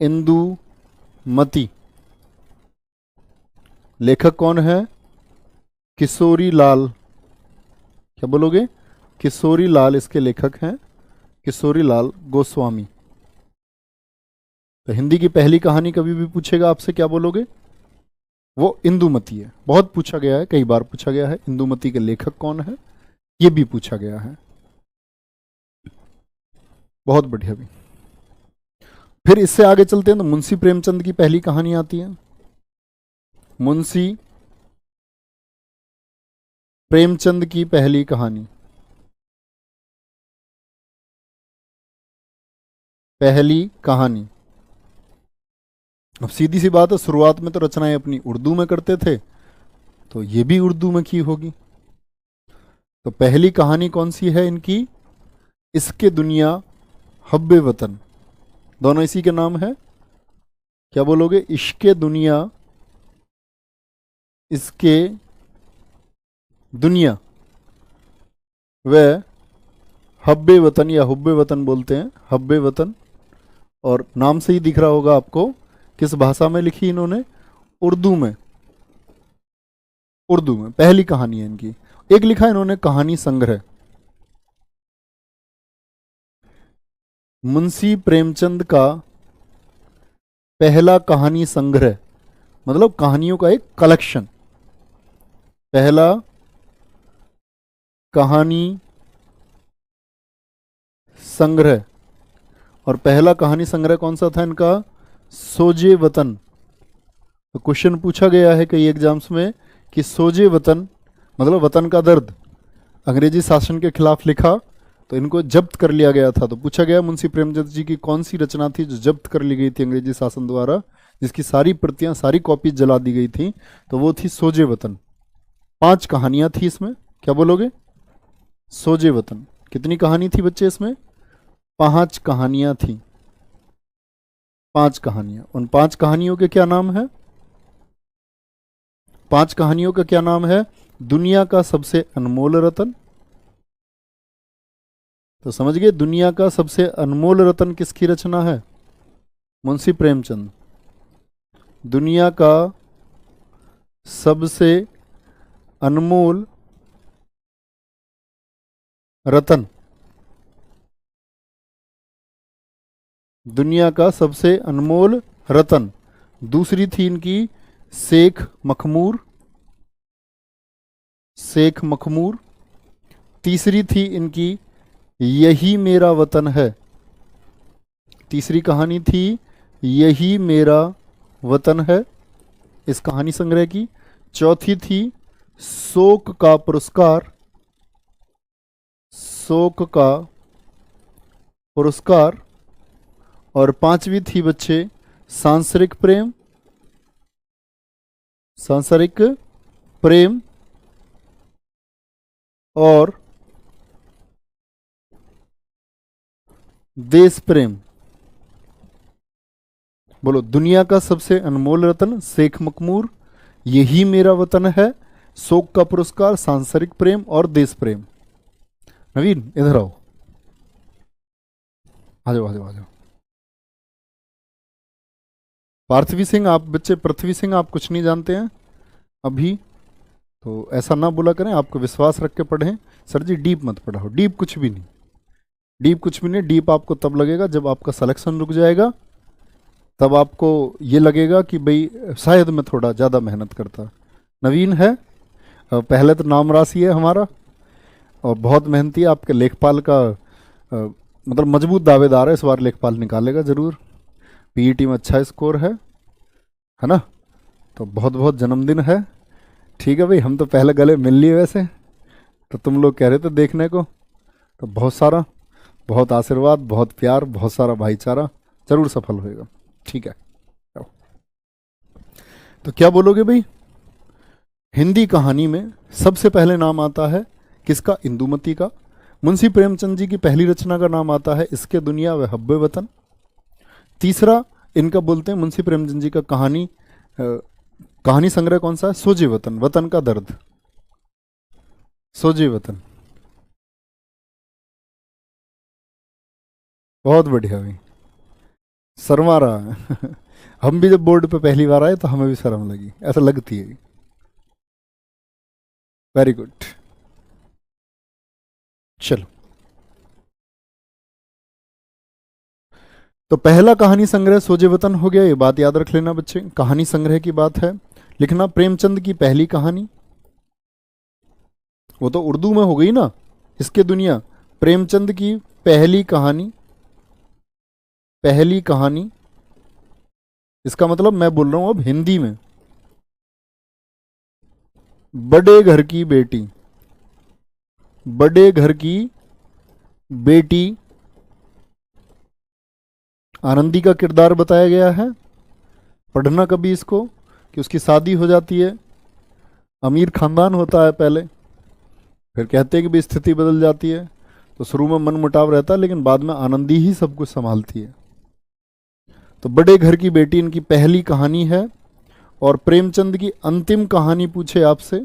इंदुमती। लेखक कौन है? किशोरी लाल। क्या बोलोगे? किशोरी लाल इसके लेखक हैं, किशोरी लाल गोस्वामी। तो हिंदी की पहली कहानी कभी भी पूछेगा आपसे, क्या बोलोगे? वो इंदुमती है। बहुत पूछा गया है, कई बार पूछा गया है इंदुमती के लेखक कौन है, ये भी पूछा गया है। बहुत बढ़िया भी। फिर इससे आगे चलते हैं तो मुंशी प्रेमचंद की पहली कहानी आती है। मुंशी प्रेमचंद की पहली कहानी, पहली कहानी। अब सीधी सी बात है, शुरुआत में तो रचनाएं अपनी उर्दू में करते थे, तो ये भी उर्दू में की होगी। तो पहली कहानी कौन सी है इनकी? इसके दुनिया, हब्बे वतन, दोनों इसी के नाम है। क्या बोलोगे? इश्के दुनिया, इसके दुनिया, व हब्बे वतन, या हुब्बे वतन बोलते हैं, हब्बे वतन। और नाम से ही दिख रहा होगा आपको किस भाषा में लिखी इन्होंने? उर्दू में, उर्दू में पहली कहानी है इनकी। एक लिखा इन्होंने कहानी संग्रह, मुंशी प्रेमचंद का पहला कहानी संग्रह, मतलब कहानियों का एक कलेक्शन, पहला कहानी संग्रह। और पहला कहानी संग्रह कौन सा था इनका? सोजे वतन। तो क्वेश्चन पूछा गया है कई एग्जाम्स में कि सोजे वतन मतलब वतन का दर्द अंग्रेजी शासन के खिलाफ लिखा तो इनको जब्त कर लिया गया था। तो पूछा गया मुंशी प्रेमचंद जी की कौन सी रचना थी जो जब्त कर ली गई थी अंग्रेजी शासन द्वारा, जिसकी सारी प्रतियां सारी कॉपीज जला दी गई थी। तो वो थी सोजे वतन। 5 कहानियां थी इसमें, क्या बोलोगे? सोजे वतन। कितनी कहानी थी बच्चे इसमें? 5 कहानियां थी। 5 कहानियां। उन 5 कहानियों के क्या नाम है? 5 कहानियों का क्या नाम है? दुनिया का सबसे अनमोल रतन। तो समझ गए, दुनिया का सबसे अनमोल रतन किसकी रचना है? मुंशी प्रेमचंद। दुनिया का सबसे अनमोल रतन, दुनिया का सबसे अनमोल रतन। दूसरी थी इनकी शेख मखमूर, शेख मखमूर। तीसरी थी इनकी यही मेरा वतन है। तीसरी कहानी थी यही मेरा वतन है, इस कहानी संग्रह की। चौथी थी शोक का पुरस्कार, शोक का पुरस्कार। और 5वीं थी बच्चे सांसारिक प्रेम, सांसारिक प्रेम। और देश प्रेम। बोलो, दुनिया का सबसे अनमोल रतन शेख मखमूर, यही मेरा वतन है, शोक का पुरस्कार, सांसारिक प्रेम और देश प्रेम। नवीन इधर आओ, आ जाओ आ जाओ आ जाओ। पार्थवी सिंह, आप बच्चे पृथ्वी सिंह आप कुछ नहीं जानते हैं अभी, तो ऐसा ना बोला करें, आपको विश्वास रख के पढ़ें। सर जी डीप मत पढ़ाओ, डीप कुछ भी नहीं, डीप कुछ भी नहीं। डीप आपको तब लगेगा जब आपका सिलेक्शन रुक जाएगा, तब आपको ये लगेगा कि भाई शायद मैं थोड़ा ज़्यादा मेहनत करता। नवीन है, पहले तो नाम राशि है हमारा और बहुत मेहनती है। आपके लेखपाल का मतलब मजबूत दावेदार है, इस बार लेखपाल निकालेगा ज़रूर। पीईटी में अच्छा स्कोर है ना? तो बहुत बहुत जन्मदिन है। ठीक है भाई, हम तो पहले गले मिल लिए वैसे, तो तुम लोग कह रहे थे देखने को, तो बहुत सारा, बहुत आशीर्वाद, बहुत प्यार, बहुत सारा भाईचारा, जरूर सफल होएगा। ठीक है, तो क्या बोलोगे भाई? हिंदी कहानी में सबसे पहले नाम आता है किसका? इंदुमती का। मुंशी प्रेमचंद जी की पहली रचना का नाम आता है इसके दुनिया व हब्बे वतन। तीसरा इनका बोलते हैं मुंशी प्रेमचंद जी का कहानी संग्रह कौन सा है? सोजे वतन, वतन का दर्द, सोजे वतन। बहुत बढ़िया भाई, शर्मा रहा है हम भी जब बोर्ड पे पहली बार आए तो हमें भी शर्म लगी, ऐसा लगती है। वेरी गुड, चलो। तो पहला कहानी संग्रह सोजे वतन हो गया, ये बात याद रख लेना बच्चे। कहानी संग्रह की बात है, लिखना प्रेमचंद की पहली कहानी, वो तो उर्दू में हो गई ना, इसके दुनिया। प्रेमचंद की पहली कहानी, पहली कहानी, इसका मतलब मैं बोल रहा हूं अब हिंदी में। बड़े घर की बेटी, बड़े घर की बेटी आनंदी का किरदार बताया गया है। पढ़ना कभी इसको कि उसकी शादी हो जाती है, अमीर खानदान होता है पहले, फिर कहते हैं कि भी स्थिति बदल जाती है, तो शुरू में मन मुटाव रहता है लेकिन बाद में आनंदी ही सब कुछ संभालती है। तो बड़े घर की बेटी इनकी पहली कहानी है। और प्रेमचंद की अंतिम कहानी पूछे आपसे,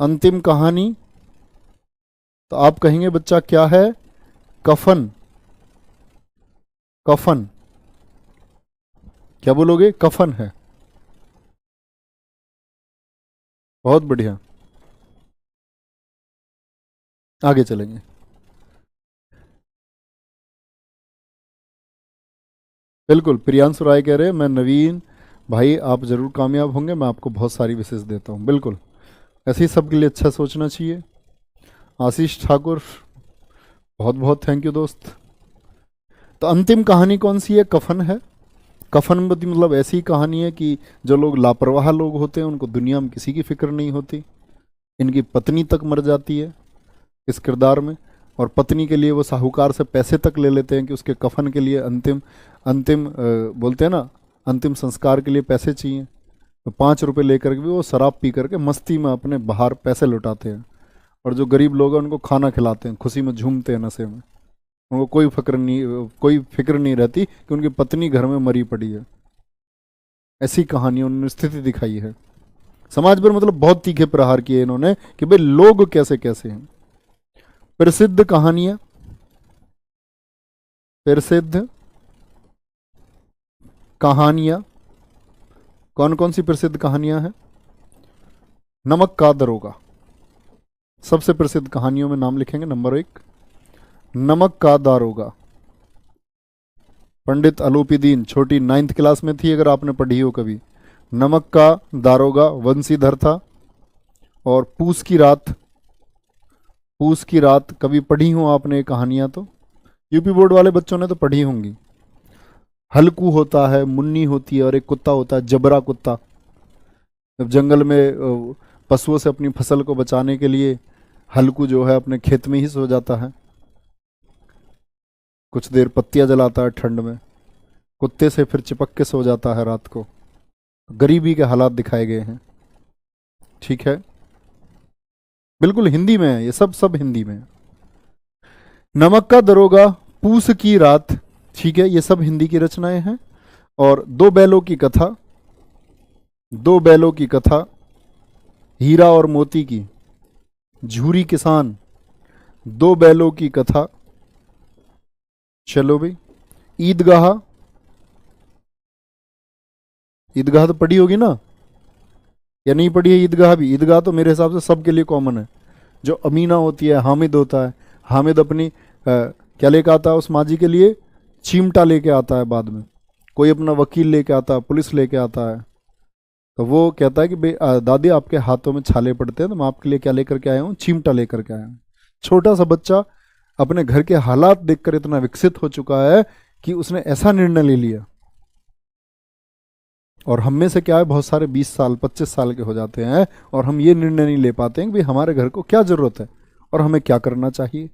अंतिम कहानी, तो आप कहेंगे बच्चा क्या है? कफन, कफन। क्या बोलोगे? कफन है। बहुत बढ़िया, आगे चलेंगे। बिल्कुल, प्रियांशु राय कह रहे हैं मैं नवीन भाई आप जरूर कामयाब होंगे, मैं आपको बहुत सारी विशेष देता हूँ। बिल्कुल, ऐसे ही सबके लिए अच्छा सोचना चाहिए। आशीष ठाकुर, बहुत बहुत थैंक यू दोस्त। तो अंतिम कहानी कौन सी है? कफन है। कफनबंदी मतलब ऐसी कहानी है कि जो लोग लापरवाह लोग होते हैं उनको दुनिया में किसी की फिक्र नहीं होती। इनकी पत्नी तक मर जाती है इस किरदार में, और पत्नी के लिए वो साहूकार से पैसे तक ले लेते हैं कि उसके कफन के लिए अंतिम अंतिम बोलते हैं ना, अंतिम संस्कार के लिए पैसे चाहिए। तो 5 रुपये लेकर के भी वो शराब पी करके मस्ती में अपने बाहर पैसे लुटाते हैं, और जो गरीब लोग हैं उनको खाना खिलाते हैं, खुशी में झूमते हैं नशे में। उनको कोई फिक्र नहीं रहती कि उनकी पत्नी घर में मरी पड़ी है। ऐसी कहानी उन्होंने स्थिति दिखाई है समाज पर, मतलब बहुत तीखे प्रहार किए इन्होंने कि भाई लोग कैसे कैसे हैं। प्रसिद्ध कहानियां, प्रसिद्ध कहानियां, कौन कौन सी प्रसिद्ध कहानियां हैं? नमक का दरोगा सबसे प्रसिद्ध कहानियों में नाम लिखेंगे। नंबर 1 नमक का दारोगा, पंडित अलूपीदीन, छोटी 9th क्लास में थी अगर आपने पढ़ी हो कभी। नमक का दारोगा वंशीधर था। और पूस की रात, पूस की रात कभी पढ़ी हो आपने ये कहानियां? तो यूपी बोर्ड वाले बच्चों ने तो पढ़ी होंगी। हल्कू होता है, मुन्नी होती है, और एक कुत्ता होता है जबरा कुत्ता। जब जंगल में पशुओं से अपनी फसल को बचाने के लिए हल्कू जो है अपने खेत में ही सो जाता है, कुछ देर पत्तियां जलाता है ठंड में, कुत्ते से फिर चिपक के सो जाता है रात को। गरीबी के हालात दिखाए गए हैं। ठीक है, बिल्कुल हिंदी में है ये, सब हिंदी में है। नमक का दरोगा, पूस की रात, ठीक है, ये सब हिंदी की रचनाएं हैं। और दो बैलों की कथा, दो बैलों की कथा, हीरा और मोती की, झूरी किसान, दो बैलों की कथा। चलो भाई, ईदगाह, ईदगाह तो पढ़ी होगी ना, या नहीं पढ़ी है ईदगाह भी? ईदगाह तो मेरे हिसाब से सबके लिए कॉमन है। जो अमीना होती है, हामिद होता है, हामिद अपनी क्या लेके आता है उस माजी के लिए? चिमटा लेके आता है। बाद में कोई अपना वकील लेके आता है, पुलिस लेके आता है, तो वो कहता है कि भाई दादी आपके हाथों में छाले पड़ते हैं तो मैं आपके लिए क्या लेकर के आया हूँ? चिमटा लेकर के आया हूँ। छोटा सा बच्चा अपने घर के हालात देखकर इतना विकसित हो चुका है कि उसने ऐसा निर्णय ले लिया। और हम में से क्या है, बहुत सारे 20 साल 25 साल के हो जाते हैं और हम ये निर्णय नहीं ले पाते हैं कि भाई हमारे घर को क्या जरूरत है और हमें क्या करना चाहिए।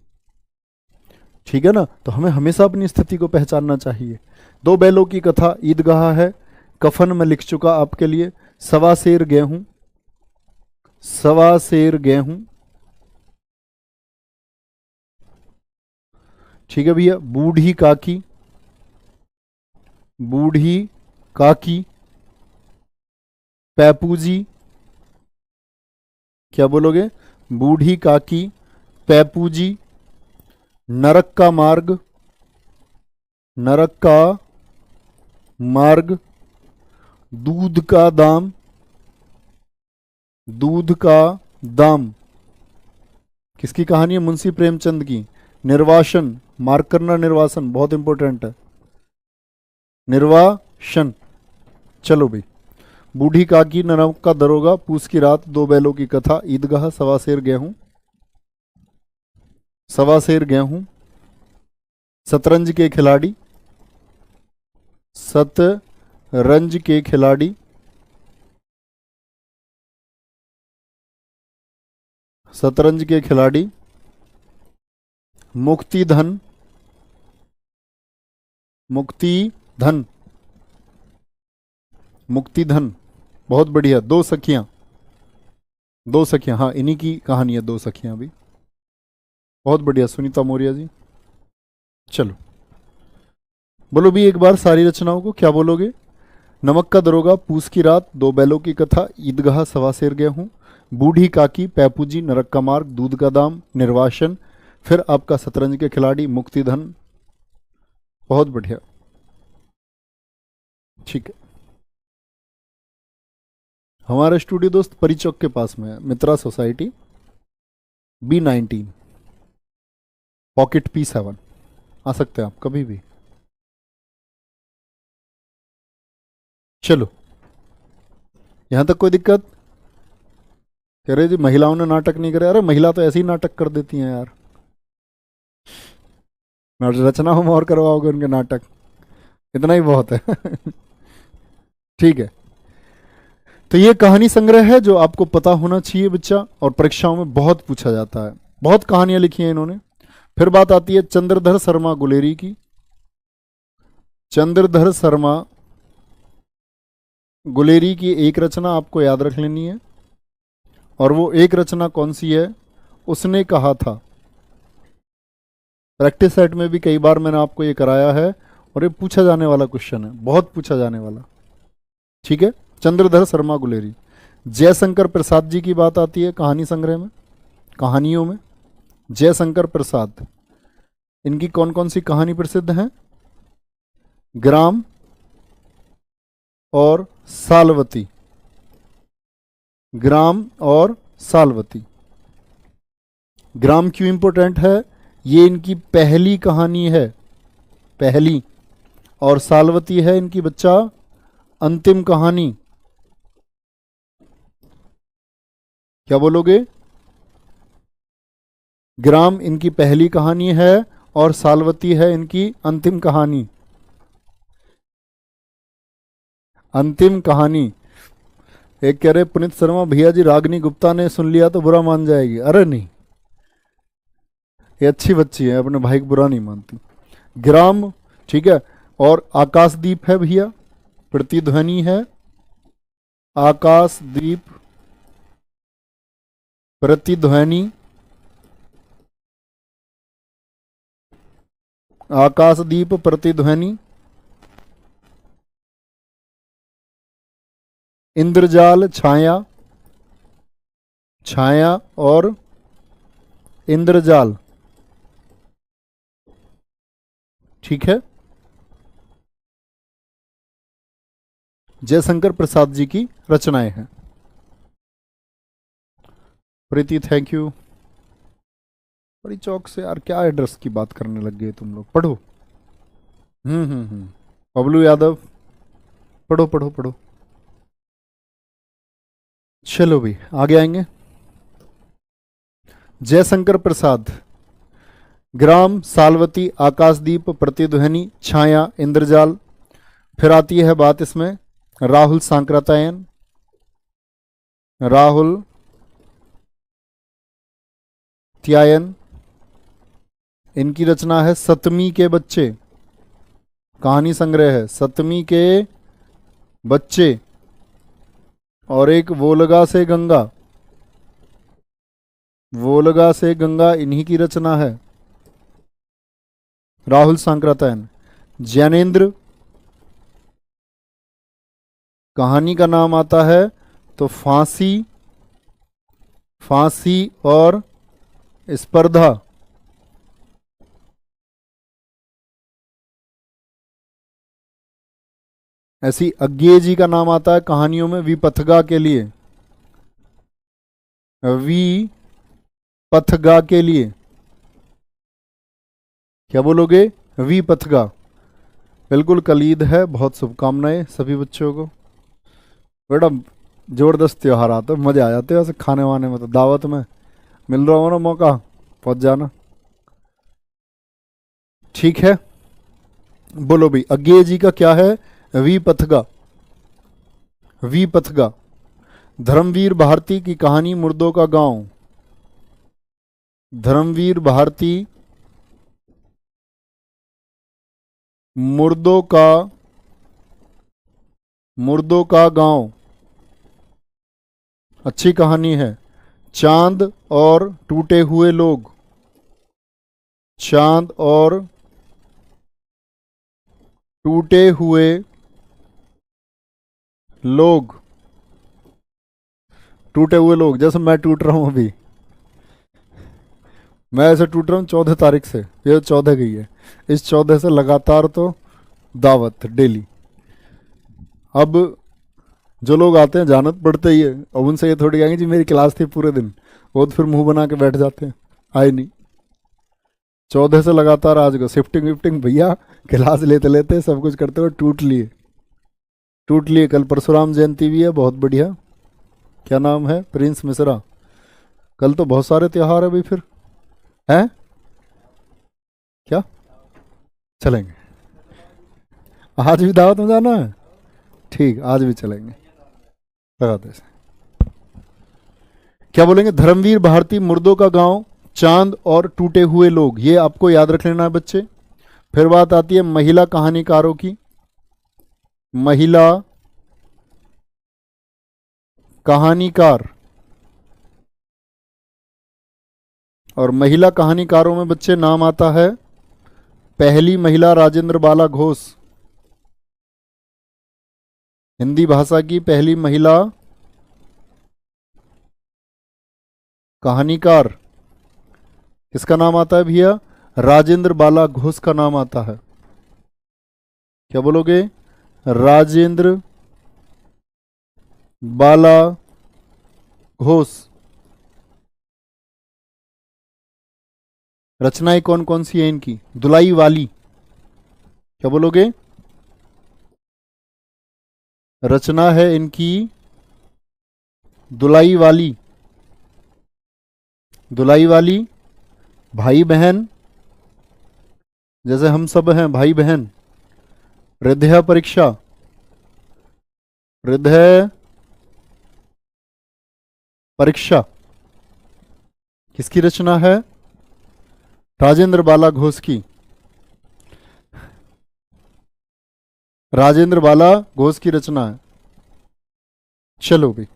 ठीक है ना, तो हमें हमेशा अपनी स्थिति को पहचानना चाहिए। दो बैलों की कथा, ईदगाह है, कफन में लिख चुका आपके लिए, सवा सेर गेहूं, सवा सेर गेहूं। ठीक है भैया, बूढ़ी काकी, बूढ़ी काकी, पैपूजी, क्या बोलोगे? बूढ़ी काकी, पैपूजी, नरक का मार्ग, नरक का मार्ग, दूध का दाम, दूध का दाम। किसकी कहानी है? मुंशी प्रेमचंद की। निर्वासन, मार्क करना, निर्वासन बहुत इंपॉर्टेंट है, निर्वासन। चलो भाई, बूढ़ी काकी, नरक का दरोगा, पूस की रात, दो बैलों की कथा, ईदगाह, सवा सेर गेहूं, सवा सेर गेहूं, शतरंज के खिलाड़ी, शतरंज के खिलाड़ी, शतरंज के खिलाड़ी, मुक्ति धन, मुक्ति धन, मुक्ति धन, बहुत बढ़िया। दो सखियां, दो सखियां, हाँ इन्हीं की कहानी है, दो सखियां भी, बहुत बढ़िया सुनीता मौर्य जी। चलो बोलो भी एक बार सारी रचनाओं को, क्या बोलोगे? नमक का दरोगा, पूस की रात, दो बैलों की कथा, ईदगाह, सवा सेर गेहूं, बूढ़ी काकी, पैपूजी, नरक का मार्ग, दूध का दाम, निर्वासन, फिर आपका शतरंज के खिलाड़ी, मुक्ति धन। बहुत बढ़िया, ठीक है। हमारा स्टूडियो दोस्त परी चौक के पास में है, मित्रा सोसाइटी, B19, पॉकेट P7। आ सकते हैं आप कभी भी। चलो, यहां तक कोई दिक्कत? कह रहे जी महिलाओं ने नाटक नहीं करे। अरे महिला तो ऐसे ही नाटक कर देती हैं यार, रचनाओं में और करवाओगे उनके नाटक, इतना ही बहुत है। ठीक है, तो ये कहानी संग्रह है जो आपको पता होना चाहिए बच्चा, और परीक्षाओं में बहुत पूछा जाता है। बहुत कहानियां लिखी हैं इन्होंने। फिर बात आती है चंद्रधर शर्मा गुलेरी की। चंद्रधर शर्मा गुलेरी की एक रचना आपको याद रख लेनी है, और वो एक रचना कौन सी है? उसने कहा था। प्रैक्टिस सेट में भी कई बार मैंने आपको ये कराया है, और ये पूछा जाने वाला क्वेश्चन है, बहुत पूछा जाने वाला। ठीक है, चंद्रधर शर्मा गुलेरी। जयशंकर प्रसाद जी की बात आती है कहानी संग्रह में, कहानियों में। जयशंकर प्रसाद, इनकी कौन कौन सी कहानी प्रसिद्ध है? ग्राम और सालवती। ग्राम और सालवती। ग्राम क्यों इंपॉर्टेंट है? ये इनकी पहली कहानी है, पहली। और सालवती है इनकी बच्चा अंतिम कहानी। क्या बोलोगे? ग्राम इनकी पहली कहानी है और सालवती है इनकी अंतिम कहानी। अंतिम कहानी। एक कह रहे पुनीत शर्मा भैया जी रागनी गुप्ता ने सुन लिया तो बुरा मान जाएगी। अरे नहीं, ये अच्छी बच्ची है, अपने भाई को बुरा नहीं मानती। ग्राम, ठीक है। और आकाशदीप है भैया, प्रतिध्वनि है। आकाशदीप, प्रतिध्वनि। आकाशदीप, प्रतिध्वनि। इंद्रजाल, छाया। छाया और इंद्रजाल। ठीक है, जयशंकर प्रसाद जी की रचनाएं हैं। प्रीति थैंक यू। बड़ी चौक से यार, क्या एड्रेस की बात करने लग गए तुम लोग। पढ़ो। बबलू यादव, पढ़ो पढ़ो पढ़ो। चलो भी आगे आएंगे। जयशंकर प्रसाद, ग्राम, सालवती, आकाशदीप, प्रतिध्वनि, छाया, इंद्रजाल। फिर आती है बात इसमें राहुल सांकृत्यायन। राहुल त्यायन, इनकी रचना है सतमी के बच्चे। कहानी संग्रह है सतमी के बच्चे। और एक वोलगा से गंगा। वोलगा से गंगा इन्हीं की रचना है, राहुल सांकृत्यायन। ज्ञानेन्द्र, कहानी का नाम आता है तो फांसी। फांसी और स्पर्धा। ऐसी अज्ञेय जी का नाम आता है कहानियों में विपथगा के लिए। विपथगा के लिए क्या बोलोगे? विपथगा। बिल्कुल कलीद है। बहुत शुभकामनाएं सभी बच्चों को। बेटा जबरदस्त त्योहार आता है, मजे आ जाते हैं वैसे खाने वाने में। तो दावत में मिल रहा हो ना मौका, पहुंच जाना। ठीक है, बोलो भाई अज्ञेय जी का क्या है? विपथगा। विपथगा। धर्मवीर भारती की कहानी मुर्दों का गांव। धर्मवीर भारती मुर्दों का गांव, अच्छी कहानी है। चांद और टूटे हुए लोग। चांद और टूटे हुए लोग। टूटे हुए लोग जैसे मैं टूट रहा हूं अभी। मैं ऐसे टूट रहा हूँ 14 तारीख से, ये 14 गई है, इस 14 से लगातार तो दावत डेली। अब जो लोग आते हैं जानत पड़ते ही है, अब उनसे ये थोड़ी कहेंगे जी मेरी क्लास थी पूरे दिन, वो तो फिर मुंह बना के बैठ जाते हैं, आए नहीं। 14 से लगातार आज को शिफ्टिंग विफ्टिंग भैया, क्लास लेते लेते सब कुछ करते हुए टूट लिए। टूट लिए। कल परशुराम जयंती भी है, बहुत बढ़िया। क्या नाम है? प्रिंस मिश्रा। कल तो बहुत सारे त्योहार है भाई फिर, हैं? क्या चलेंगे? आज भी दावत में जाना है? ठीक, आज भी चलेंगे, लगा दो इसे। क्या बोलेंगे? धर्मवीर भारती, मुर्दों का गांव, चांद और टूटे हुए लोग, ये आपको याद रख लेना है बच्चे। फिर बात आती है महिला कहानीकारों की। महिला कहानीकार, और महिला कहानीकारों में बच्चे नाम आता है पहली महिला राजेंद्र बाला घोष, हिंदी भाषा की पहली महिला कहानीकार। किसका नाम आता है भैया? राजेंद्र बाला घोष का नाम आता है। क्या बोलोगे? राजेंद्र बाला घोष। रचनाएं कौन कौन सी है इनकी? दुलाई वाली। क्या बोलोगे? रचना है इनकी दुलाई वाली। दुलाई वाली, भाई बहन, जैसे हम सब हैं भाई बहन। हृदय परीक्षा, हृदय परीक्षा किसकी रचना है? राजेंद्र बाला घोष की। राजेंद्र बाला घोष की रचना है। चलो भाई,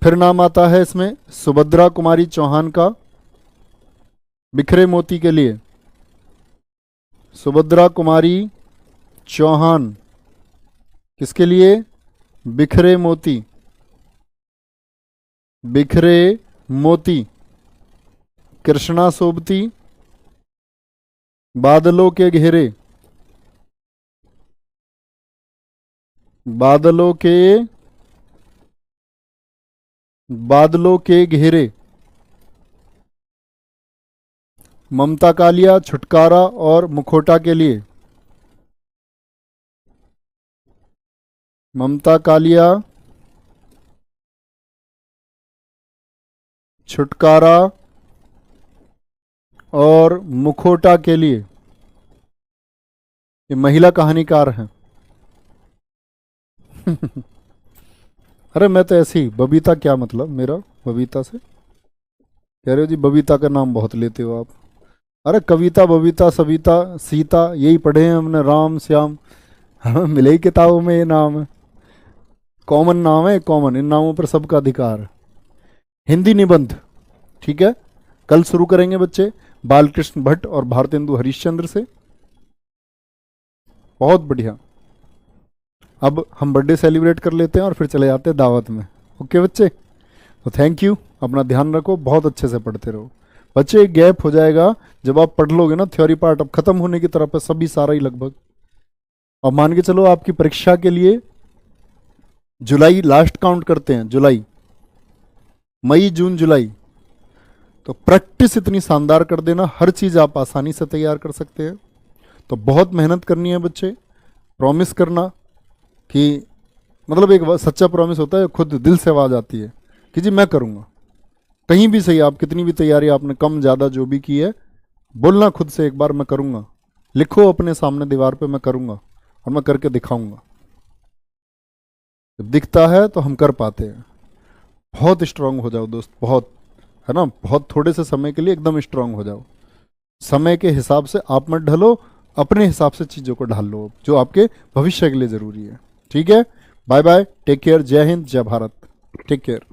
फिर नाम आता है इसमें सुभद्रा कुमारी चौहान का, बिखरे मोती के लिए। सुभद्रा कुमारी चौहान किसके लिए? बिखरे मोती। बिखरे मोती। कृष्णा सोबती, बादलों के घेरे। बादलों के घेरे। ममता कालिया, छुटकारा और मुखौटा के लिए। ममता कालिया, छुटकारा और मुखौटा के लिए। ये महिला कहानीकार हैं। अरे मैं तो ऐसी ही, बबीता क्या मतलब मेरा बबीता से? कह रहे हो जी बबीता का नाम बहुत लेते हो आप। अरे कविता, बबीता, सविता, सीता, यही पढ़े हैं हमने, राम श्याम, हमें मिले ही किताबों में ये नाम है। कॉमन नाम है, कॉमन, इन नामों पर सबका अधिकार है। हिंदी निबंध, ठीक है, कल शुरू करेंगे बच्चे बालकृष्ण भट्ट और भारतेंदु हरिश्चंद्र से। बहुत बढ़िया। अब हम बर्थडे सेलिब्रेट कर लेते हैं और फिर चले जाते हैं दावत में। ओके बच्चे, तो थैंक यू, अपना ध्यान रखो, बहुत अच्छे से पढ़ते रहो बच्चे। एक गैप हो जाएगा जब आप पढ़ लोगे ना, थ्योरी पार्ट अब खत्म होने की तरफ है, सभी सारा ही लगभग। अब मान के चलो आपकी परीक्षा के लिए जुलाई लास्ट काउंट करते हैं, जुलाई, मई, जून, जुलाई। तो प्रैक्टिस इतनी शानदार कर देना, हर चीज आप आसानी से तैयार कर सकते हैं। तो बहुत मेहनत करनी है बच्चे। प्रॉमिस करना कि मतलब एक सच्चा प्रॉमिस होता है, खुद दिल से आवाज आती है कि जी मैं करूंगा। कहीं भी सही, आप कितनी भी तैयारी आपने कम ज़्यादा जो भी की है, बोलना खुद से एक बार मैं करूंगा। लिखो अपने सामने दीवार पे, मैं करूंगा और मैं करके दिखाऊंगा। जब दिखता है तो हम कर पाते हैं। बहुत स्ट्रांग हो जाओ दोस्त, बहुत, है ना, बहुत थोड़े से समय के लिए एकदम स्ट्रांग हो जाओ। समय के हिसाब से आप मत ढलो, अपने हिसाब से चीज़ों को ढाल लो जो आपके भविष्य के लिए ज़रूरी है। ठीक है, बाय बाय, टेक केयर, जय हिंद, जय भारत, टेक केयर।